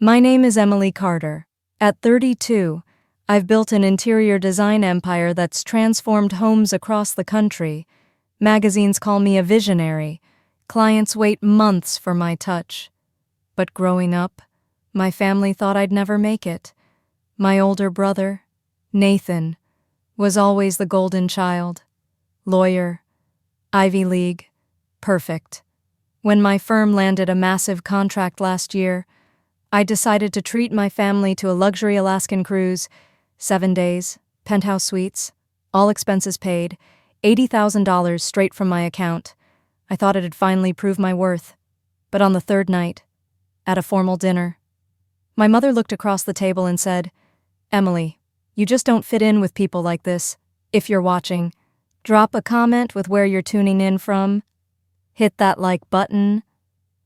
My name is Emily Carter. At 32, I've built an interior design empire that's transformed homes across the country. Magazines call me a visionary. Clients wait months for my touch. But growing up, my family thought I'd never make it. My older brother, Nathan, was always the golden child. Lawyer, Ivy League, perfect. When my firm landed a massive contract last year, I decided to treat my family to a luxury Alaskan cruise, 7 days, penthouse suites, all expenses paid, $80,000 straight from my account. I thought it'd finally prove my worth. But on the third night, at a formal dinner, my mother looked across the table and said, "Emily, you just don't fit in with people like this. If you're watching, drop a comment with where you're tuning in from. Hit that like button.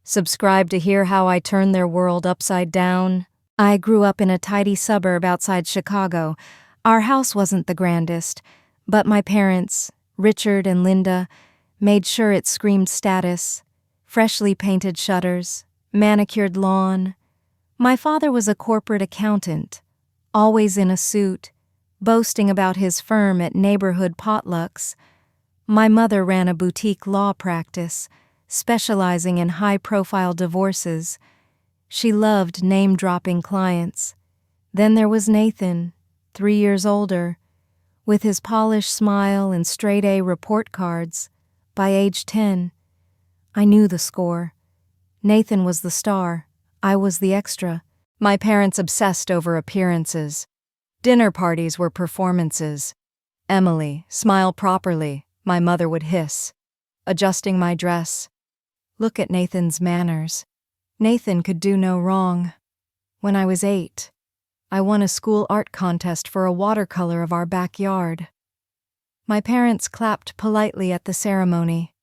Subscribe to hear how I turn their world upside down." I grew up in a tidy suburb outside Chicago. Our house wasn't the grandest, but my parents, Richard and Linda, made sure it screamed status. Freshly painted shutters, manicured lawn. My father was a corporate accountant, always in a suit, boasting about his firm at neighborhood potlucks. My mother ran a boutique law practice, specializing in high-profile divorces. She loved name-dropping clients. Then there was Nathan, 3 years older, with his polished smile and straight-A report cards. By age 10, I knew the score. Nathan was the star. I was the extra. My parents obsessed over appearances. Dinner parties were performances. "Emily, smile properly," my mother would hiss, adjusting my dress. Look at Nathan's manners. Nathan could do no wrong. When I was 8, I won a school art contest for a watercolor of our backyard. My parents clapped politely at the ceremony,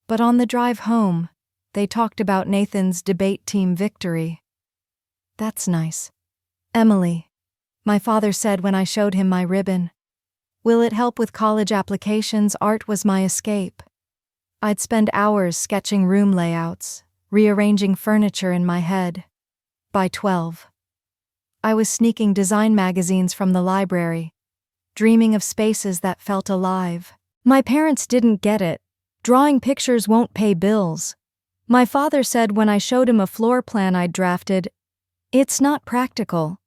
but on the drive home, they talked about Nathan's debate team victory. "That's nice. Emily," my father said when I showed him my ribbon. "Will it help with college applications?" Art was my escape. I'd spend hours sketching room layouts, rearranging furniture in my head. By 12, I was sneaking design magazines from the library, dreaming of spaces that felt alive. My parents didn't get it. Drawing pictures won't pay bills. My father said when I showed him a floor plan I'd drafted, "It's not practical."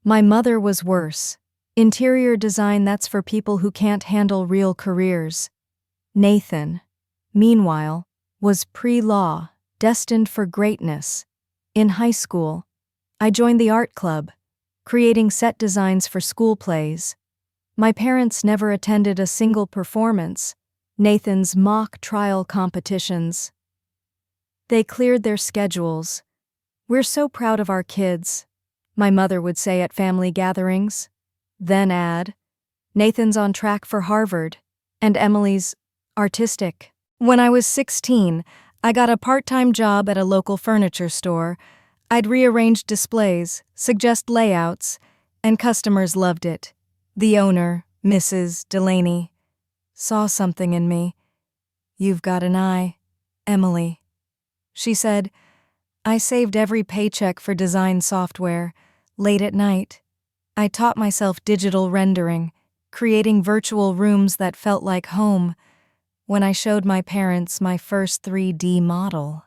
My mother was worse. "Interior design, that's for people who can't handle real careers." Nathan, meanwhile, was pre-law, destined for greatness. In high school, I joined the art club, creating set designs for school plays. My parents never attended a single performance, Nathan's mock trial competitions. They cleared their schedules. "We're so proud of our kids," my mother would say at family gatherings. Then add, "Nathan's on track for Harvard, and Emily's artistic." When I was 16, I got a part-time job at a local furniture store. I'd rearrange displays, suggest layouts, and customers loved it. The owner, Mrs. Delaney, saw something in me. "You've got an eye, Emily," she said. I saved every paycheck for design software. Late at night, I taught myself digital rendering, creating virtual rooms that felt like home. When I showed my parents my first 3D model,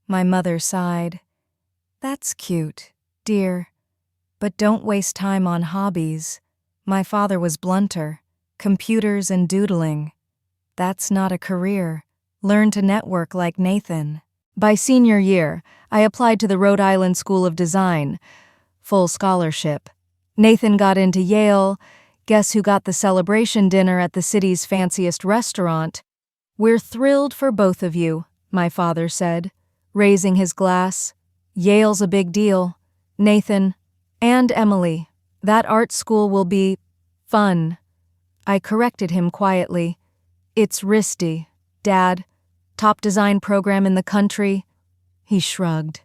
my mother sighed. "That's cute, dear, but don't waste time on hobbies." My father was blunter. "Computers and doodling. That's not a career. Learn to network like Nathan." By senior year, I applied to the Rhode Island School of Design. Full scholarship. Nathan got into Yale. Guess who got the celebration dinner at the city's fanciest restaurant? "We're thrilled for both of you," my father said, raising his glass. "Yale's a big deal. Nathan and Emily, that art school will be fun." I corrected him quietly. "It's RISD, Dad. Top design program in the country." He shrugged.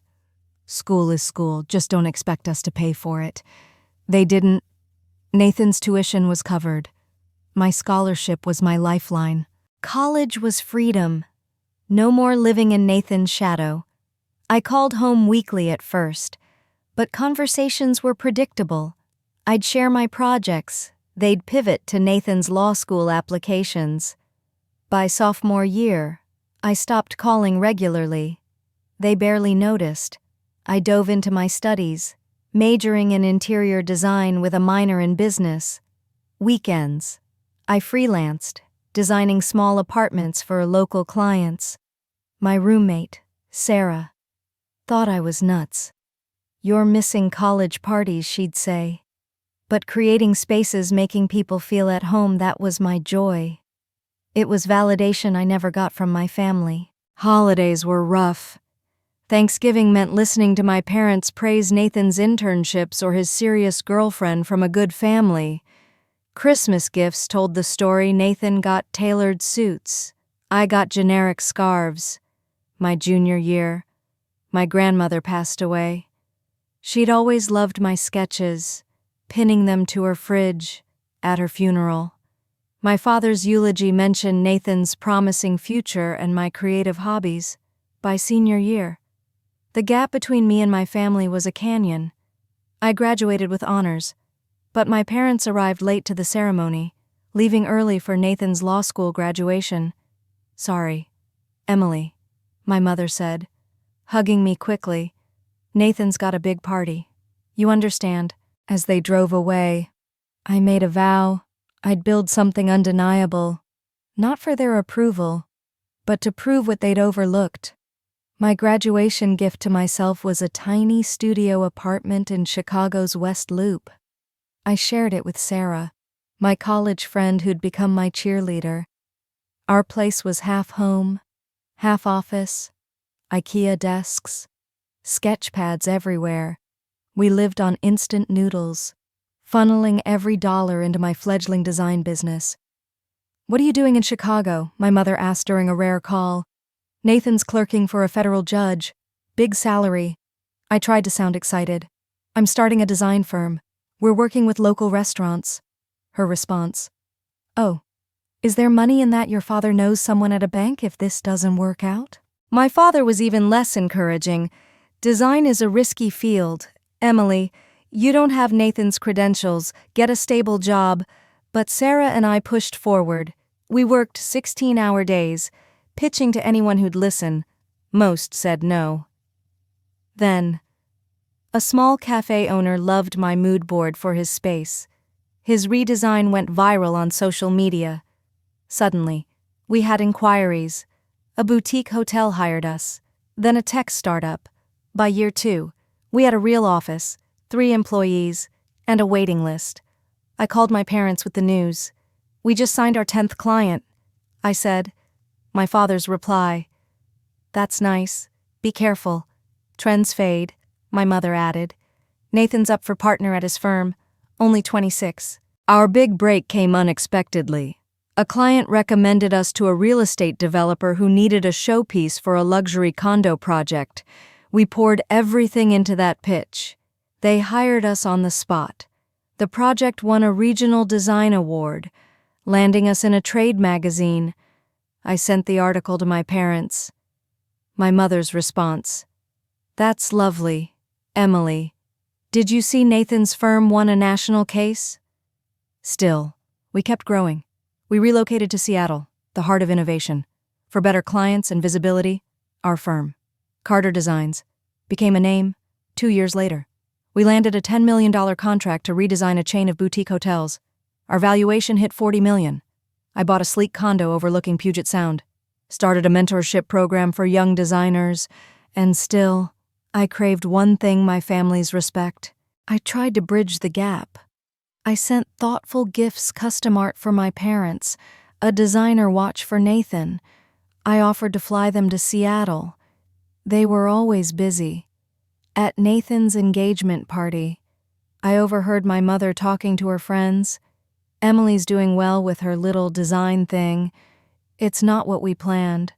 "School is school, just don't expect us to pay for it." They didn't. Nathan's tuition was covered. My scholarship was my lifeline. College was freedom. No more living in Nathan's shadow. I called home weekly at first, But conversations were predictable. I'd share my projects. They'd pivot to Nathan's law school applications. By sophomore year, I stopped calling regularly. They barely noticed. I dove into my studies, majoring in interior design with a minor in business. Weekends, I freelanced, designing small apartments for local clients. My roommate, Sarah, thought I was nuts. "You're missing college parties," she'd say. But creating spaces, making people feel at home, that was my joy. It was validation I never got from my family. Holidays were rough. Thanksgiving meant listening to my parents praise Nathan's internships or his serious girlfriend from a good family. Christmas gifts told the story. Nathan got tailored suits. I got generic scarves. My junior year, my grandmother passed away. She'd always loved my sketches, pinning them to her fridge at her funeral. My father's eulogy mentioned Nathan's promising future and my creative hobbies. By senior year, the gap between me and my family was a canyon. I graduated with honors, but my parents arrived late to the ceremony, leaving early for Nathan's law school graduation. "Sorry, Emily," my mother said, hugging me quickly. "Nathan's got a big party. You understand." As they drove away, I made a vow I'd build something undeniable, not for their approval, but to prove what they'd overlooked. My graduation gift to myself was a tiny studio apartment in Chicago's West Loop. I shared it with Sarah, my college friend who'd become my cheerleader. Our place was half home, half office, IKEA desks, sketch pads everywhere. We lived on instant noodles, funneling every dollar into my fledgling design business. "What are you doing in Chicago?" my mother asked during a rare call. "Nathan's clerking for a federal judge. Big salary." I tried to sound excited. "I'm starting a design firm. We're working with local restaurants." Her response: "Oh, is there money in that? Your father knows someone at a bank if this doesn't work out?" My father was even less encouraging. "Design is a risky field. Emily, you don't have Nathan's credentials. Get a stable job." But Sarah and I pushed forward. We worked 16-hour days, pitching to anyone who'd listen. Most said no. Then, a small cafe owner loved my mood board for his space. His redesign went viral on social media. Suddenly, we had inquiries. A boutique hotel hired us, then a tech startup. By year 2, we had a real office, 3 employees, and a waiting list. I called my parents with the news. "We just signed our 10th client," I said. My father's reply: "That's nice. Be careful. Trends fade," my mother added. "Nathan's up for partner at his firm, only 26. Our big break came unexpectedly. A client recommended us to a real estate developer who needed a showpiece for a luxury condo project. We poured everything into that pitch. They hired us on the spot. The project won a regional design award, landing us in a trade magazine. I sent the article to my parents. My mother's response: "That's lovely, Emily. Did you see Nathan's firm won a national case?" Still, we kept growing. We relocated to Seattle, the heart of innovation. For better clients and visibility, our firm, Carter Designs, became a name. 2 years later, we landed a $10 million contract to redesign a chain of boutique hotels. Our valuation hit $40 million. I bought a sleek condo overlooking Puget Sound, started a mentorship program for young designers, and still, I craved one thing: my family's respect. I tried to bridge the gap. I sent thoughtful gifts, custom art for my parents, a designer watch for Nathan. I offered to fly them to Seattle. They were always busy. At Nathan's engagement party, I overheard my mother talking to her friends. "Emily's doing well with her little design thing. It's not what we planned,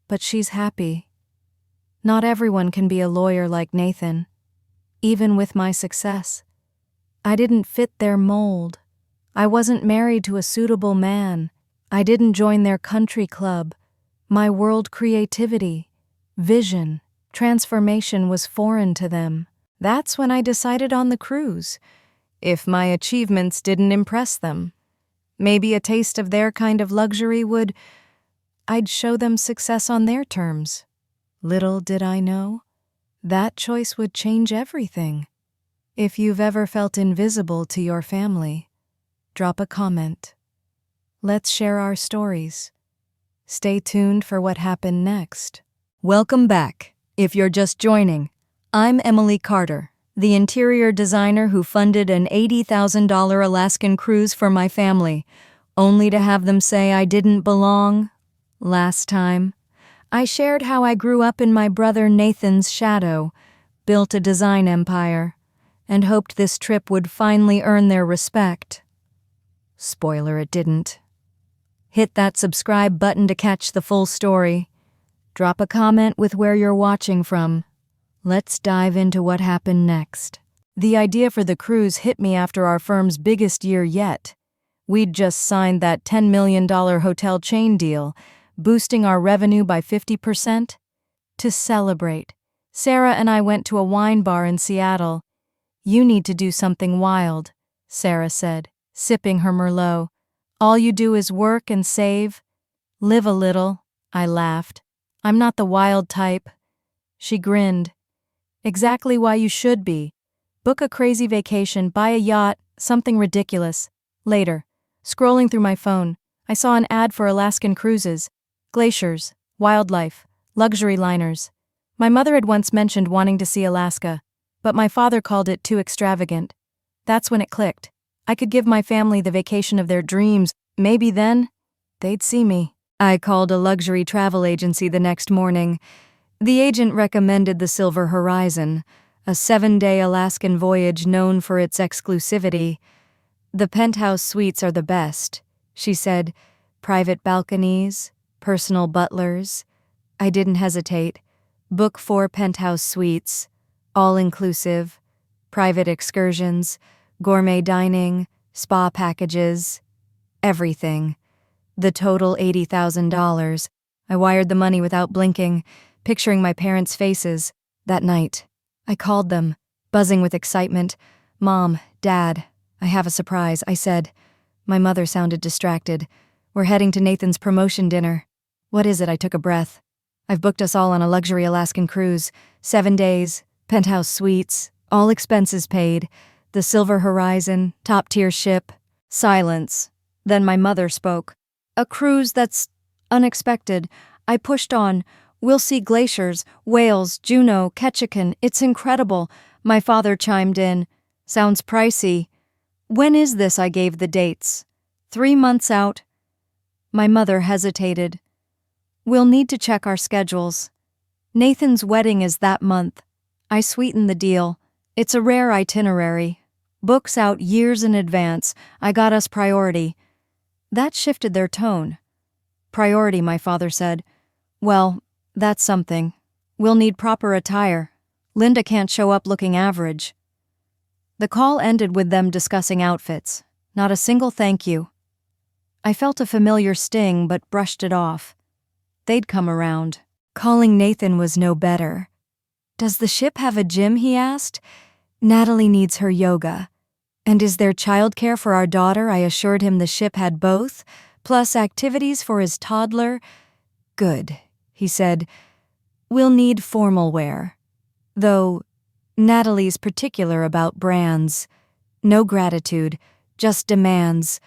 but she's happy." Not everyone can be a lawyer like Nathan. Even with my success, I didn't fit their mold. I wasn't married to a suitable man. I didn't join their country club. My world, creativity, vision, transformation was foreign to them. That's when I decided on the cruise. If my achievements didn't impress them, maybe a taste of their kind of luxury I'd show them success on their terms. Little did I know, that choice would change everything. If you've ever felt invisible to your family, drop a comment. Let's share our stories. Stay tuned for what happened next. Welcome back. If you're just joining, I'm Emily Carter, the interior designer who funded an $80,000 Alaskan cruise for my family, only to have them say I didn't belong. Last time, I shared how I grew up in my brother Nathan's shadow, built a design empire, and hoped this trip would finally earn their respect. Spoiler, it didn't. Hit that subscribe button to catch the full story. Drop a comment with where you're watching from. Let's dive into what happened next. The idea for the cruise hit me after our firm's biggest year yet. We'd just signed that $10 million hotel chain deal, boosting our revenue by 50%. To celebrate, Sarah and I went to a wine bar in Seattle. "You need to do something wild," Sarah said, sipping her Merlot. "All you do is work and save." "Live a little," I laughed. "I'm not the wild type." She grinned. "Exactly why you should be. Book a crazy vacation, buy a yacht, something ridiculous." Later, scrolling through my phone, I saw an ad for Alaskan cruises. Glaciers, wildlife, luxury liners. My mother had once mentioned wanting to see Alaska, but my father called it too extravagant. That's when it clicked. I could give my family the vacation of their dreams. Maybe then, they'd see me. I called a luxury travel agency the next morning. The agent recommended the Silver Horizon, a 7-day Alaskan voyage known for its exclusivity. "The penthouse suites are the best," she said. "Private balconies, personal butlers." I didn't hesitate. Book 4 penthouse suites, all-inclusive, private excursions, gourmet dining, spa packages, everything. The total $80,000. I wired the money without blinking, picturing my parents' faces. That night, I called them, buzzing with excitement. "Mom, Dad, I have a surprise," I said. My mother sounded distracted. "We're heading to Nathan's promotion dinner." "What is it?" I took a breath. "I've booked us all on a luxury Alaskan cruise. 7 days, penthouse suites, all expenses paid. The Silver Horizon, top-tier ship." Silence. Then my mother spoke. "A cruise that's unexpected." I pushed on. "We'll see glaciers, whales, Juneau, Ketchikan. It's incredible." My father chimed in. "Sounds pricey." "When is this?" I gave the dates. 3 months out. My mother hesitated. "We'll need to check our schedules. Nathan's wedding is that month." I sweetened the deal. "It's a rare itinerary. Books out years in advance. I got us priority." That shifted their tone. "Priority," my father said. "Well, that's something. We'll need proper attire. Linda can't show up looking average." The call ended with them discussing outfits. Not a single thank you. I felt a familiar sting but brushed it off. They'd come around. Calling Nathan was no better. "Does the ship have a gym?" he asked. "Natalie needs her yoga." "And is there childcare for our daughter?" I assured him the ship had both, plus activities for his toddler. "Good," he said. "We'll need formal wear. Though, Natalie's particular about brands. No gratitude, just demands.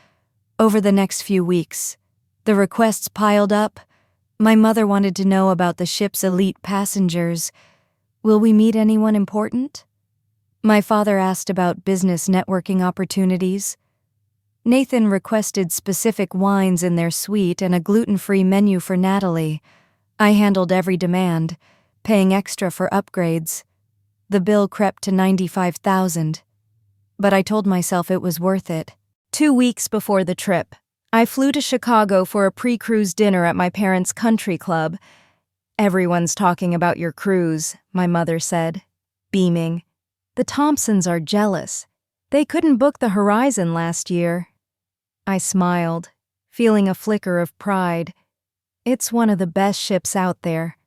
Over the next few weeks, the requests piled up. My mother wanted to know about the ship's elite passengers. Will we meet anyone important? My father asked about business networking opportunities. Nathan requested specific wines in their suite and a gluten-free menu for Natalie. I handled every demand, paying extra for upgrades. The bill crept to $95,000. But I told myself it was worth it. 2 weeks before the trip, I flew to Chicago for a pre-cruise dinner at my parents' country club. "Everyone's talking about your cruise," my mother said, beaming. "The Thompsons are jealous. They couldn't book the Horizon last year." I smiled, feeling a flicker of pride. "It's one of the best ships out there."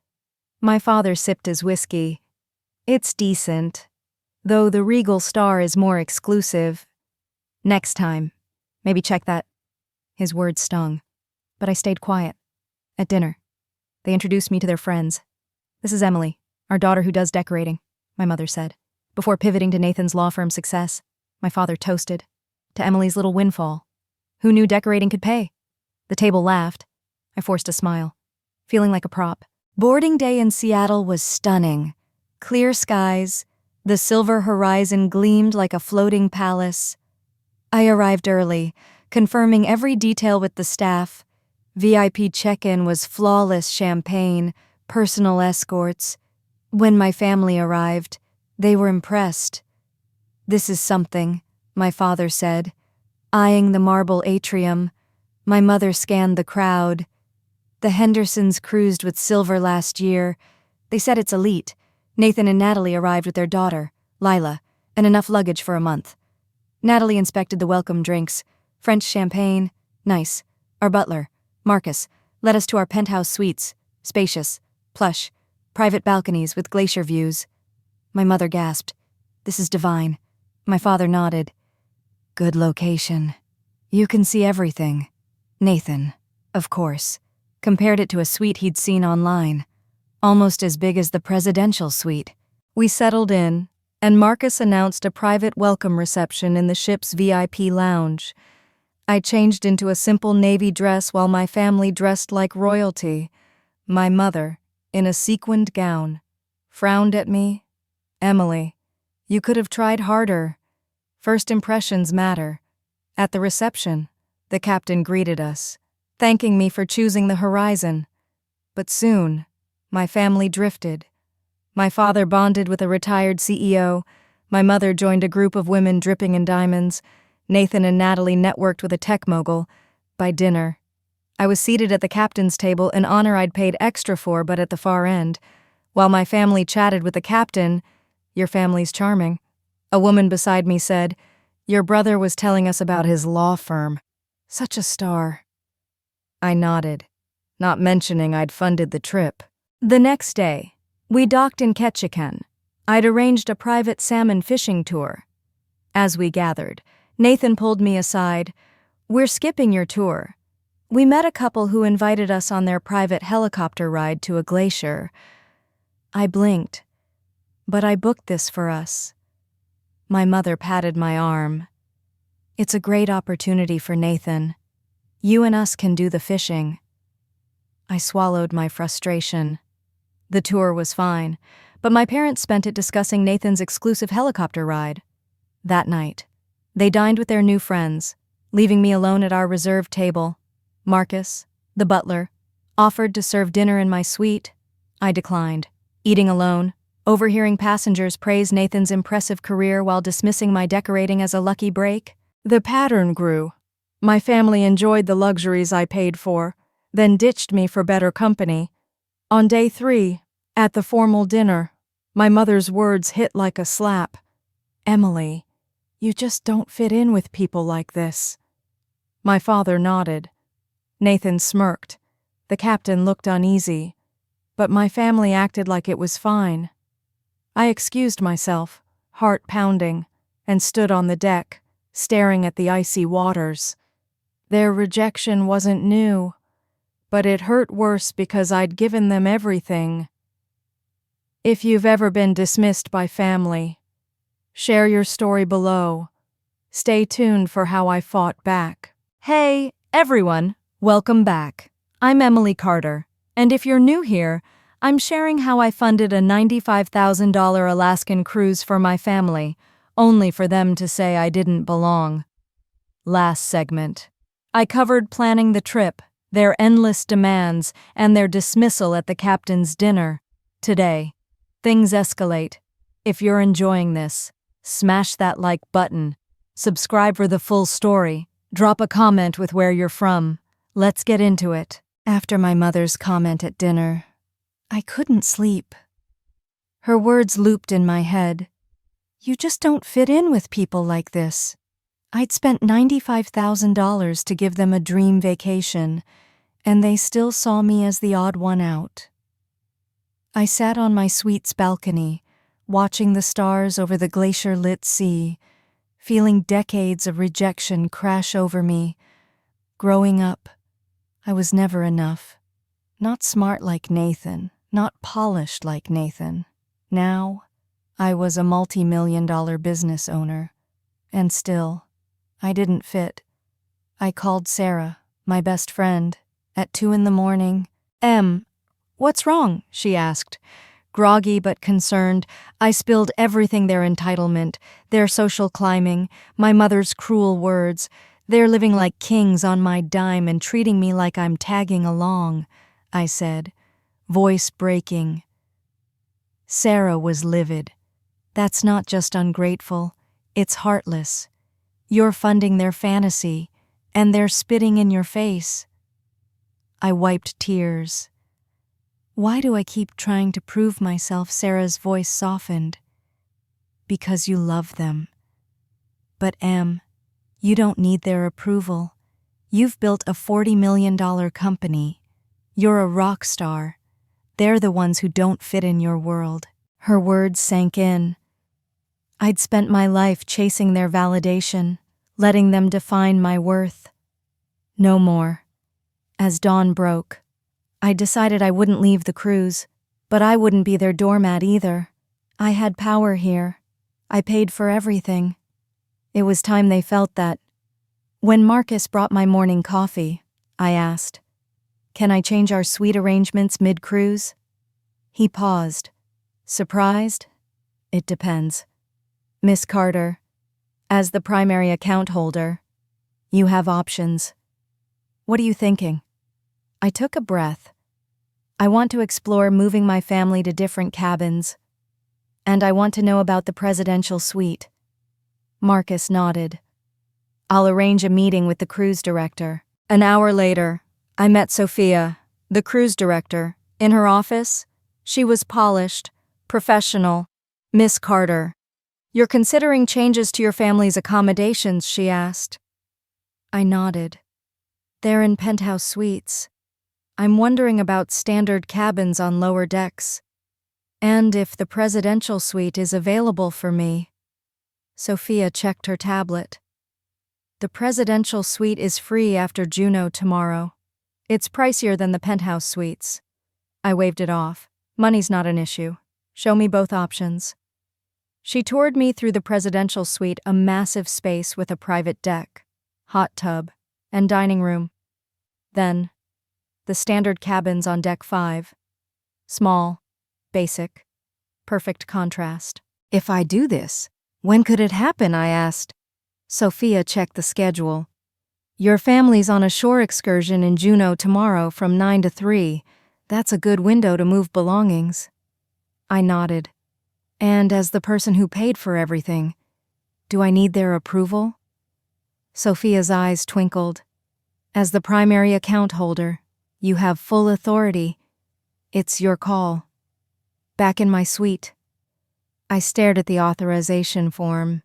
My father sipped his whiskey. "It's decent. though the Regal Star is more exclusive. Next time. Maybe check that. His words stung, but I stayed quiet. At dinner, they introduced me to their friends. This is Emily, our daughter who does decorating, my mother said. Before pivoting to Nathan's law firm success, my father toasted to Emily's little windfall. Who knew decorating could pay? The table laughed. I forced a smile, feeling like a prop. Boarding day in Seattle was stunning. Clear skies, the silver horizon gleamed like a floating palace. I arrived early, confirming every detail with the staff. VIP check-in was flawless champagne, personal escorts. When my family arrived, they were impressed. "This is something," my father said, eyeing the marble atrium. My mother scanned the crowd. The Hendersons cruised with silver last year. They said it's elite. Nathan and Natalie arrived with their daughter, Lila, and enough luggage for a month. Natalie inspected the welcome drinks. French champagne, nice. Our butler, Marcus, led us to our penthouse suites, spacious, plush, private balconies with glacier views. My mother gasped, "This is divine." My father nodded. "Good location. You can see everything." Nathan, of course, compared it to a suite he'd seen online, almost as big as the presidential suite. We settled in, and Marcus announced a private welcome reception in the ship's VIP lounge. I changed into a simple navy dress while my family dressed like royalty. My mother, in a sequined gown, frowned at me. "Emily, you could have tried harder. First impressions matter." At the reception, the captain greeted us, thanking me for choosing the horizon. But soon, my family drifted. My father bonded with a retired CEO. My mother joined a group of women dripping in diamonds. Nathan and Natalie networked with a tech mogul. By dinner, I was seated at the captain's table, an honor I'd paid extra for, but at the far end. While my family chatted with the captain, "Your family's charming," a woman beside me said, "Your brother was telling us about his law firm. Such a star." I nodded, not mentioning I'd funded the trip. The next day, we docked in Ketchikan. I'd arranged a private salmon fishing tour. As we gathered, Nathan pulled me aside. "We're skipping your tour. We met a couple who invited us on their private helicopter ride to a glacier." I blinked, "But I booked this for us." My mother patted my arm. "It's a great opportunity for Nathan. You and us can do the fishing." I swallowed my frustration. The tour was fine, but my parents spent it discussing Nathan's exclusive helicopter ride. That night, they dined with their new friends, leaving me alone at our reserved table. Marcus, the butler, offered to serve dinner in my suite. I declined, eating alone, overhearing passengers praise Nathan's impressive career while dismissing my decorating as a lucky break. The pattern grew. My family enjoyed the luxuries I paid for, then ditched me for better company. On day 3, at the formal dinner, my mother's words hit like a slap. "Emily, you just don't fit in with people like this." My father nodded. Nathan smirked. The captain looked uneasy, but my family acted like it was fine. I excused myself, heart pounding, and stood on the deck, staring at the icy waters. Their rejection wasn't new, but it hurt worse because I'd given them everything. If you've ever been dismissed by family, share your story below. Stay tuned for how I fought back. Hey, everyone, welcome back. I'm Emily Carter, and if you're new here, I'm sharing how I funded a $95,000 Alaskan cruise for my family, only for them to say I didn't belong. Last segment, I covered planning the trip, their endless demands, and their dismissal at the captain's dinner. Today, things escalate. If you're enjoying this, smash that like button. Subscribe for the full story. Drop a comment with where you're from. Let's get into it. After my mother's comment at dinner, I couldn't sleep. Her words looped in my head. "You just don't fit in with people like this." I'd spent $95,000 to give them a dream vacation, and they still saw me as the odd one out. I sat on my suite's balcony, watching the stars over the glacier-lit sea, feeling decades of rejection crash over me. Growing up, I was never enough. Not smart like Nathan, not polished like Nathan. Now, I was a multi-million-dollar business owner. And still, I didn't fit. I called Sarah, my best friend, at 2 a.m. What's wrong?" she asked. Groggy but concerned, I spilled everything: their entitlement, their social climbing, my mother's cruel words. They're living like kings on my dime and treating me like I'm tagging along, I said, voice breaking. Sarah was livid. That's not just ungrateful, it's heartless. You're funding their fantasy, and they're spitting in your face. I wiped tears. Why do I keep trying to prove myself? Sarah's voice softened. Because you love them. But you don't need their approval. You've built a $40 million company. You're a rock star. They're the ones who don't fit in your world. Her words sank in. I'd spent my life chasing their validation, letting them define my worth. No more. As dawn broke, I decided I wouldn't leave the cruise, but I wouldn't be their doormat either. I had power here. I paid for everything. It was time they felt that. When Marcus brought my morning coffee, I asked, "Can I change our suite arrangements mid-cruise?" He paused. Surprised? It depends. Miss Carter, as the primary account holder, you have options. What are you thinking? I took a breath. I want to explore moving my family to different cabins, and I want to know about the presidential suite. Marcus nodded. I'll arrange a meeting with the cruise director. An hour later, I met Sophia, the cruise director, in her office. She was polished, professional. Miss Carter, you're considering changes to your family's accommodations, she asked. I nodded. They're in penthouse suites. I'm wondering about standard cabins on lower decks, and if the presidential suite is available for me. Sophia checked her tablet. The presidential suite is free after Juneau tomorrow. It's pricier than the penthouse suites. I waved it off. Money's not an issue. Show me both options. She toured me through the presidential suite, a massive space with a private deck, hot tub, and dining room. Then, the standard cabins on deck 5. Small, basic, perfect contrast. If I do this, when could it happen? I asked. Sophia checked the schedule. Your family's on a shore excursion in Juneau tomorrow from 9 to 3. That's a good window to move belongings. I nodded. And as the person who paid for everything, do I need their approval? Sophia's eyes twinkled. As the primary account holder, you have full authority. It's your call. Back in my suite, I stared at the authorization form.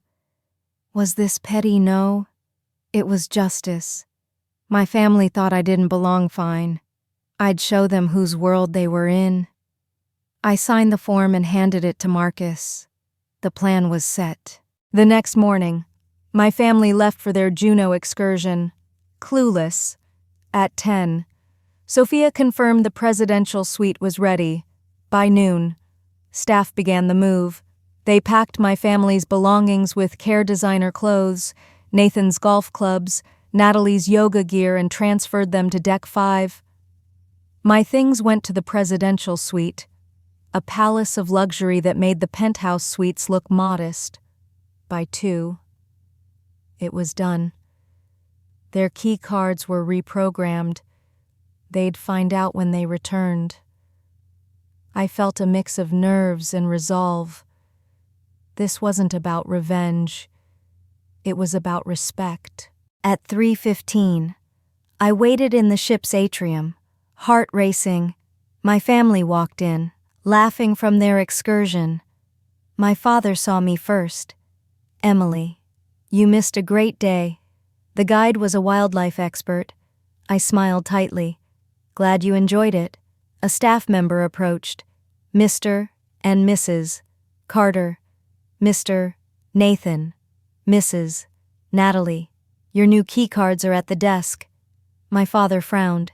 Was this petty? No. It was justice. My family thought I didn't belong. Fine. I'd show them whose world they were in. I signed the form and handed it to Marcus. The plan was set. The next morning, my family left for their Juneau excursion, clueless. At 10, Sophia confirmed the presidential suite was ready. By noon, staff began the move. They packed my family's belongings with care designer clothes, Nathan's golf clubs, Natalie's yoga gear, and transferred them to deck 5. My things went to the presidential suite, a palace of luxury that made the penthouse suites look modest. By 2, it was done. Their key cards were reprogrammed. They'd find out when they returned. I felt a mix of nerves and resolve. This wasn't about revenge. It was about respect. At 3:15, I waited in the ship's atrium, heart racing. My family walked in, laughing from their excursion. My father saw me first. Emily, you missed a great day. The guide was a wildlife expert. I smiled tightly. Glad you enjoyed it. A staff member approached. Mr. and Mrs. Carter, Mr., Nathan, Mrs., Natalie, your new keycards are at the desk. My father frowned.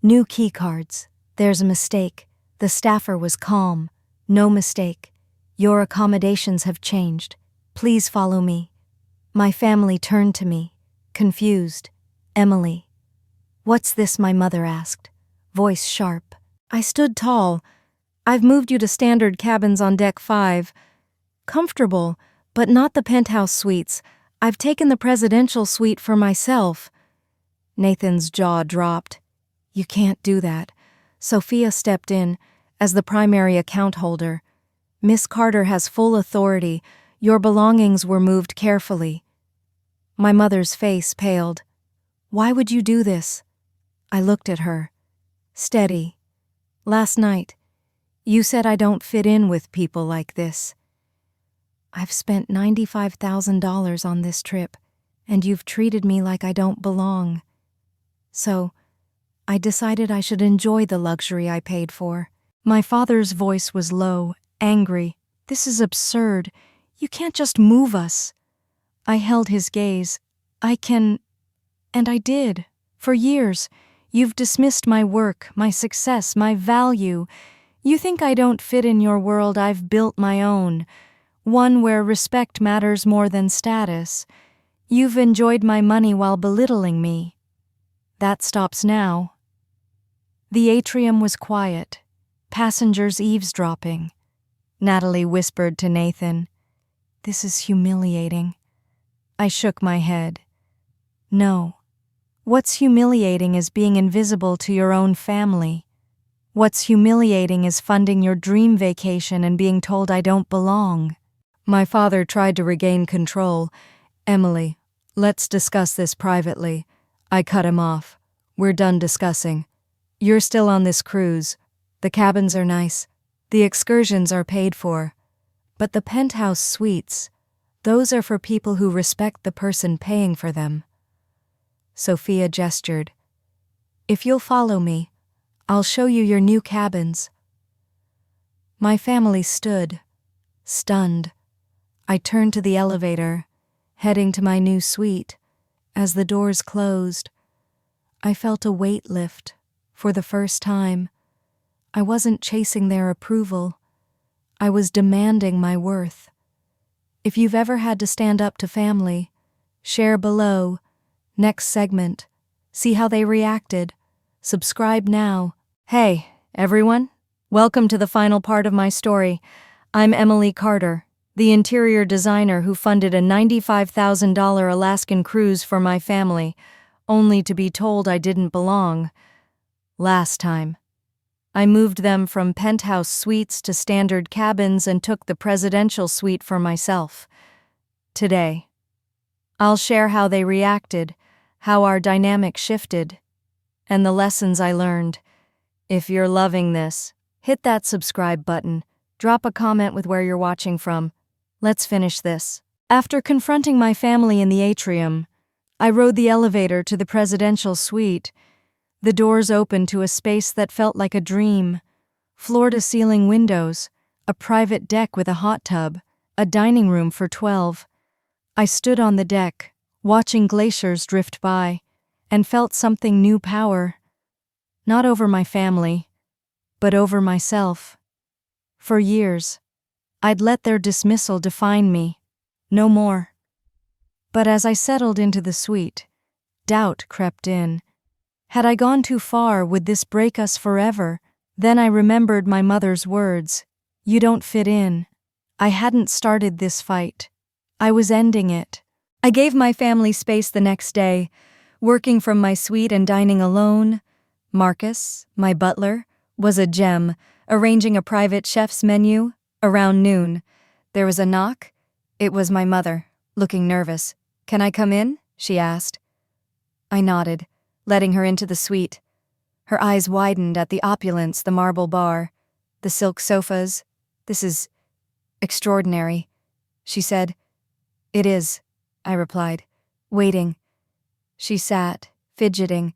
New keycards. There's a mistake. The staffer was calm. No mistake. Your accommodations have changed. Please follow me. My family turned to me, confused. Emily. What's this? My mother asked, voice sharp. I stood tall. I've moved you to standard cabins on deck 5. Comfortable, but not the penthouse suites. I've taken the presidential suite for myself. Nathan's jaw dropped. You can't do that. Sophia stepped in, as the primary account holder. Miss Carter has full authority. Your belongings were moved carefully. My mother's face paled. Why would you do this? I looked at her. Steady. Last night, you said I don't fit in with people like this. I've spent $95,000 on this trip, and you've treated me like I don't belong. So, I decided I should enjoy the luxury I paid for. My father's voice was low, angry. This is absurd. You can't just move us. I held his gaze. And I did. For years, you've dismissed my work, my success, my value. You think I don't fit in your world. I've built my own. One where respect matters more than status. You've enjoyed my money while belittling me. That stops now. The atrium was quiet, passengers eavesdropping. Natalie whispered to Nathan, This is humiliating. I shook my head. No. What's humiliating is being invisible to your own family. What's humiliating is funding your dream vacation and being told I don't belong. My father tried to regain control. Emily, let's discuss this privately. I cut him off. We're done discussing. You're still on this cruise. The cabins are nice. The excursions are paid for. But the penthouse suites, those are for people who respect the person paying for them. Sophia gestured. If you'll follow me, I'll show you your new cabins. My family stood, stunned. I turned to the elevator, heading to my new suite. As the doors closed, I felt a weight lift. For the first time, I wasn't chasing their approval. I was demanding my worth. If you've ever had to stand up to family, share below. Next segment. See how they reacted. Subscribe now. Hey, everyone. Welcome to the final part of my story. I'm Emily Carter, the interior designer who funded a $95,000 Alaskan cruise for my family, only to be told I didn't belong. Last time, I moved them from penthouse suites to standard cabins and took the presidential suite for myself. Today, I'll share how they reacted, how our dynamic shifted, and the lessons I learned. If you're loving this, hit that subscribe button, drop a comment with where you're watching from. Let's finish this. After confronting my family in the atrium, I rode the elevator to the presidential suite. The doors opened to a space that felt like a dream. Floor-to-ceiling windows, a private deck with a hot tub, a dining room for 12. I stood on the deck, watching glaciers drift by, and felt something new power. Not over my family, but over myself. For years, I'd let their dismissal define me. No more. But as I settled into the suite, doubt crept in. Had I gone too far, would this break us forever? Then I remembered my mother's words. You don't fit in. I hadn't started this fight. I was ending it. I gave my family space the next day, working from my suite and dining alone. Marcus, my butler, was a gem, arranging a private chef's menu. Around noon, there was a knock. It was my mother, looking nervous. Can I come in? She asked. I nodded, letting her into the suite. Her eyes widened at the opulence, the marble bar, the silk sofas. This is extraordinary, she said. It is, I replied, waiting. She sat, fidgeting.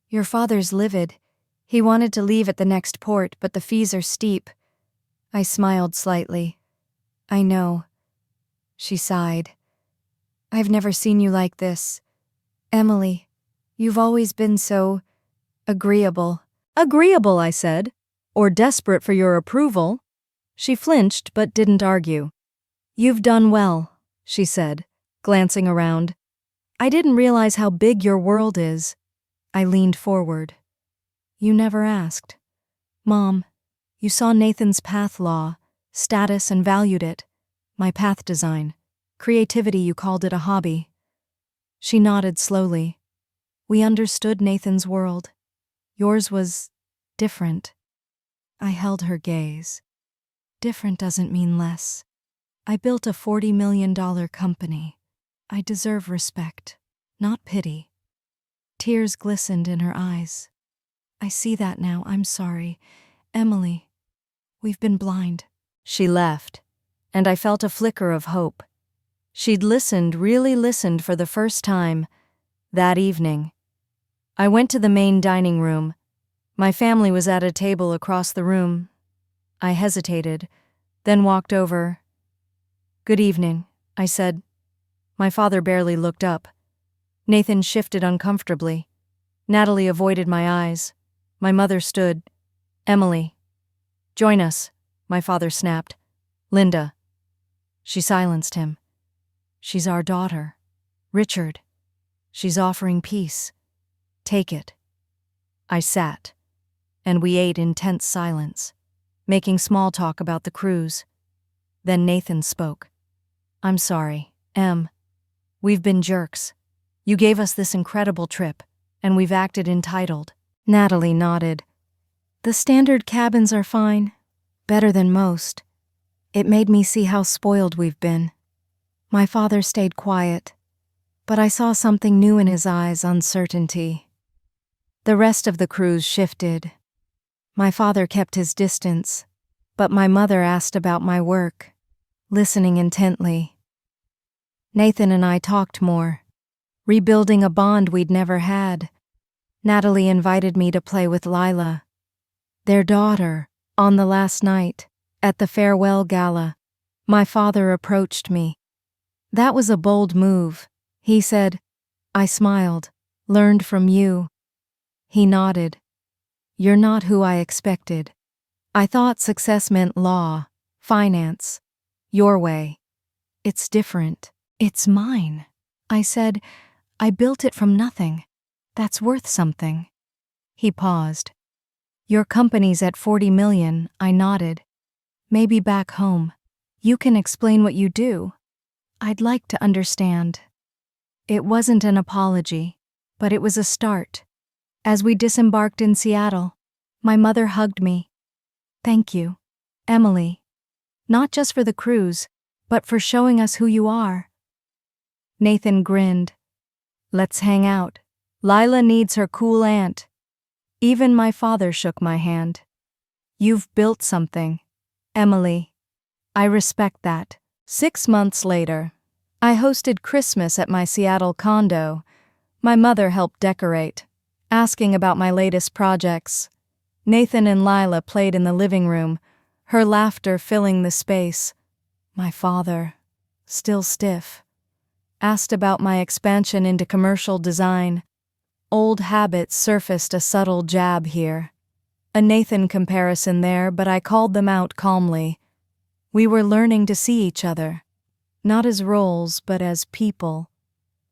Your father's livid. He wanted to leave at the next port, but the fees are steep. I smiled slightly. I know, she sighed. I've never seen you like this. Emily, you've always been so agreeable. Agreeable, I said. Or desperate for your approval. She flinched but didn't argue. You've done well, she said, glancing around. I didn't realize how big your world is. I leaned forward. You never asked. Mom, you saw Nathan's path law, status, and valued it. My path design. Creativity, you called it a hobby. She nodded slowly. We understood Nathan's world. Yours was different. I held her gaze. Different doesn't mean less. I built a $40 million company. I deserve respect, not pity. Tears glistened in her eyes. I see that now, I'm sorry. Emily, we've been blind. She left, and I felt a flicker of hope. She'd listened, really listened for the first time that evening. I went to the main dining room. My family was at a table across the room. I hesitated, then walked over. Good evening, I said. My father barely looked up. Nathan shifted uncomfortably. Natalie avoided my eyes. My mother stood. Emily. Join us, my father snapped. Linda. She silenced him. She's our daughter. Richard. She's offering peace. Take it. I sat, and we ate in tense silence, making small talk about the cruise. Then Nathan spoke. I'm sorry, Em. We've been jerks. You gave us this incredible trip, and we've acted entitled. Natalie nodded. The standard cabins are fine, better than most. It made me see how spoiled we've been. My father stayed quiet, but I saw something new in his eyes, uncertainty. The rest of the cruise shifted. My father kept his distance, but my mother asked about my work, listening intently. Nathan and I talked more, rebuilding a bond we'd never had. Natalie invited me to play with Lila, their daughter, on the last night, at the farewell gala. My father approached me. That was a bold move, he said. I smiled. Learned from you. He nodded. You're not who I expected. I thought success meant law, finance, your way. It's different. It's mine. I said, I built it from nothing. That's worth something. He paused. Your company's at 40 million, I nodded. Maybe back home. You can explain what you do. I'd like to understand. It wasn't an apology, but it was a start. As we disembarked in Seattle, my mother hugged me. Thank you, Emily. Not just for the cruise, but for showing us who you are. Nathan grinned. Let's hang out. Lila needs her cool aunt. Even my father shook my hand. You've built something, Emily. I respect that. 6 months later, I hosted Christmas at my Seattle condo. My mother helped decorate, asking about my latest projects. Nathan and Lila played in the living room, her laughter filling the space. My father, still stiff, asked about my expansion into commercial design. Old habits surfaced, a subtle jab here. A Nathan comparison there, but I called them out calmly. We were learning to see each other, not as roles, but as people.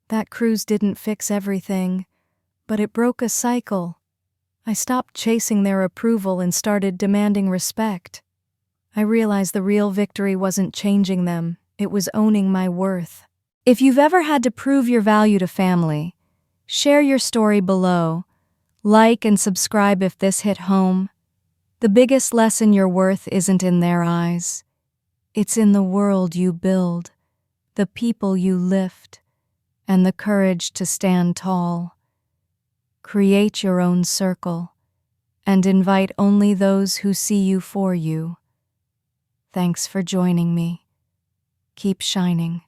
That cruise didn't fix everything, but it broke a cycle. I stopped chasing their approval and started demanding respect. I realized the real victory wasn't changing them, it was owning my worth. If you've ever had to prove your value to family, share your story below. Like and subscribe if this hit home. The biggest lesson your worth isn't in their eyes. It's in the world you build, the people you lift, and the courage to stand tall. Create your own circle, and invite only those who see you for you. Thanks for joining me. Keep shining.